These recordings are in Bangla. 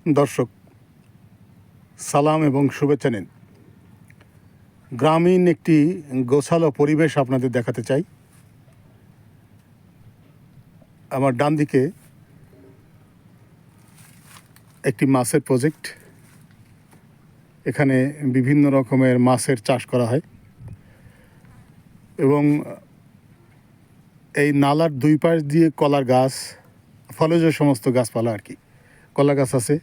দর্শক সালাম এবং শুভেচ্ছা নিন। গ্রামীণ একটি গোছালো পরিবেশ আপনাদের দেখাতে চাই। আমার ডান দিকে একটি মাছের প্রজেক্ট। এখানে বিভিন্ন রকমের মাছের চাষ করা হয় এবং এই নালার দুই পাশ দিয়ে কলার গাছ, ফলজ সমস্ত গাছপালা আর কি। কলা গাছ আছে,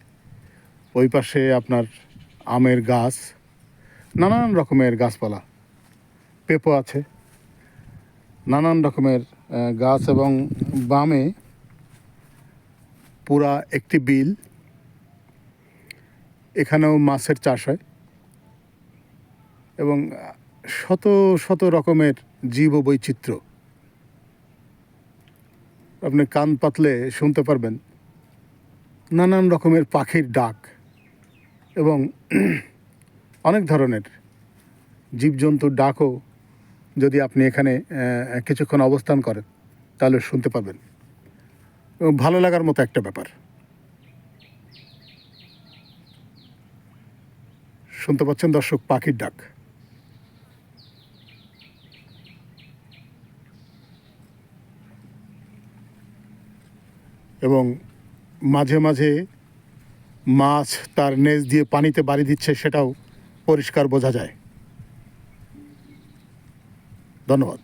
ওই পাশে আপনার আমের গাছ, নানান রকমের গাছপালা, পেঁপো আছে, নানান রকমের গাছ এবং বামে পুরা একটি বিল। এখানেও মাছের চাষ হয় এবং শত শত রকমের জীব বৈচিত্র্য। আপনি কান পাতলে শুনতে পারবেন নানান রকমের পাখির ডাক এবং অনেক ধরনের জীবজন্তুর ডাকও যদি আপনি এখানে কিছুক্ষণ অবস্থান করেন তাহলে শুনতে পাবেন এবং ভালো লাগার মতো একটা ব্যাপার। শুনতে পাচ্ছেন দর্শক পাখির ডাক। এবং মাঝে মাঝে মাছ তার নেজ দিয়ে পানিতে বাড়ি দিচ্ছে, সেটাও পরিষ্কার বোঝা যায়। ধন্যবাদ।